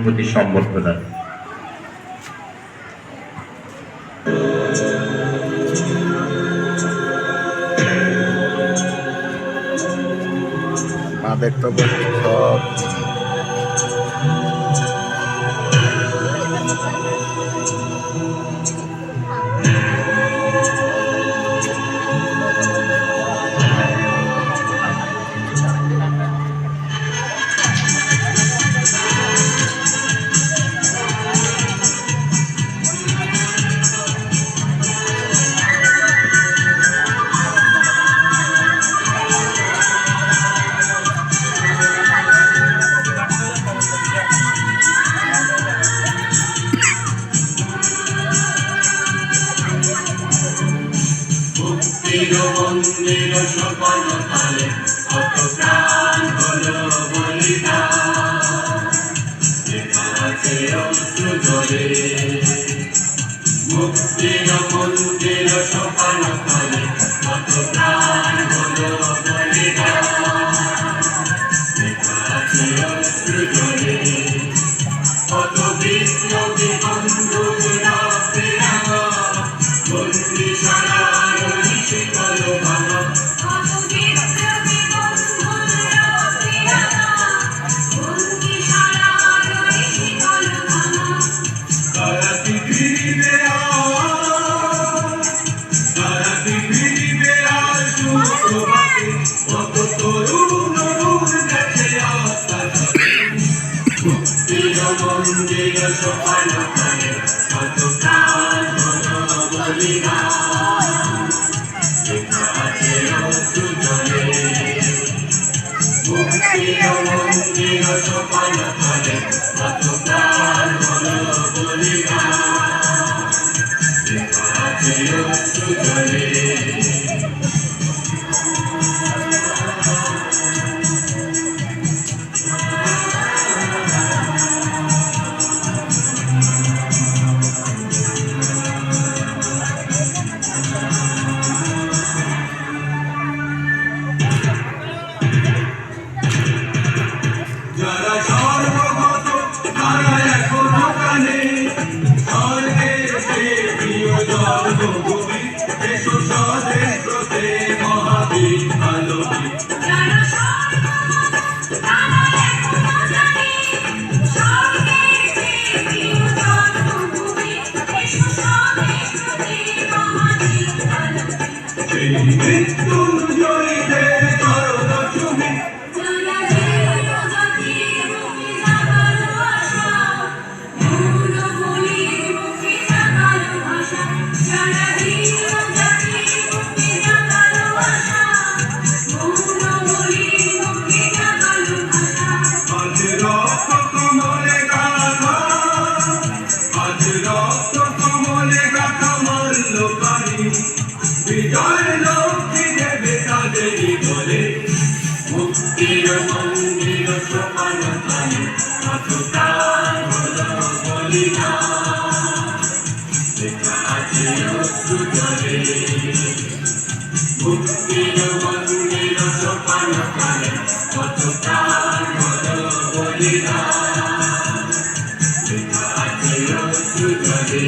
প্রতি সম্বর্ধনা। দেখতে পাচ্ছি সব মন্দির সপন তলে কত প্রাণ হলো বলিদান, আছে অশ্রু জলে। মুক্তির মন্দির সপন তলে কত প্রাণ হলো বলিদান, আছে অশ্রু জলে। কত বিপ্লবী বন্ধুরা বন্দি সারা মন্দির সপন তলে কত প্রাণ হলো বলিদান, আছে অশ্রু জলে। মুক্তির মন্দির সপন তলে কত প্রাণ হলো বলিদান, আছে অশ্রু জলে। যারা সর্বগত তারা এখনো জানে স্বর্গের সেই প্রিয় জন্মভূমি, এসো স্বদেশ প্রতে মহাবীর আলোকে। যারা সর্বগত তারা এখনো জানে স্বর্গের সেই প্রিয় জন্মভূমি, এসো স্বদেশ প্রতে মহাবীর আলোকে। সেই মৃত্যুঞ্জয়ীদের চরণ চুমি বিজয় লক্ষ্মী দেবে তাদেরই বলে। মুক্তির মন্দির সপন তলে কত প্রাণ হলো বলিদান, আছে অশ্রু জলে। মুক্তির মন্দির সপন তলে কত প্রাণ হলো বলিদান, আছে অশ্রু জলে।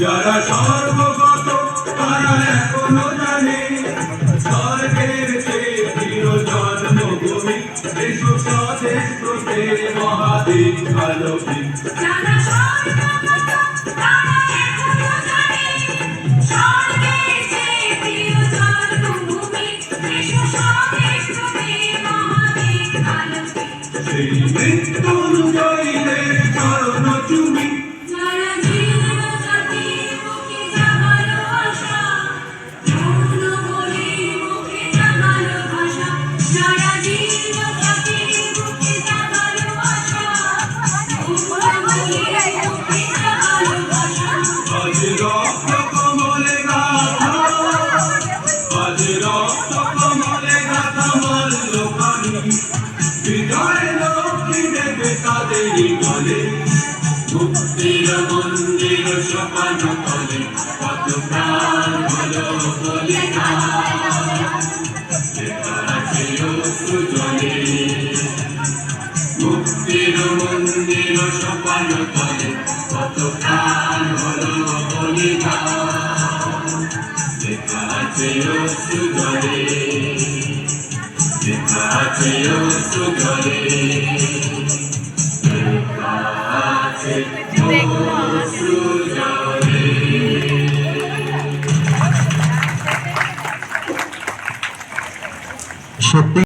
যারা সর্বগত তারা এখনো জানে স্বর্গের সেই প্রিয় জন্মভূমি, এসো স্বদেশ প্রতে মহাবীর আলোকে। যারা সর্বগত তারা এখনো জানে স্বর্গের সেই প্রিয় জন্মভূমি, এসো স্বদেশ প্রতে মহাবীর আলোকে। সেই মৃত্যুঞ্জয়ীদের চরণ চুমি রক্ত কমলে দেরি বলে মুক্তির মন্দির সোপান তলে কত প্রাণ হলো বলিদান আছে অশ্রু জলে মুক্তির মন্দির সোপান তলে কত প্রাণ হলো বলিদান আছে অশ্রু জলে আছে অশ্রু জলে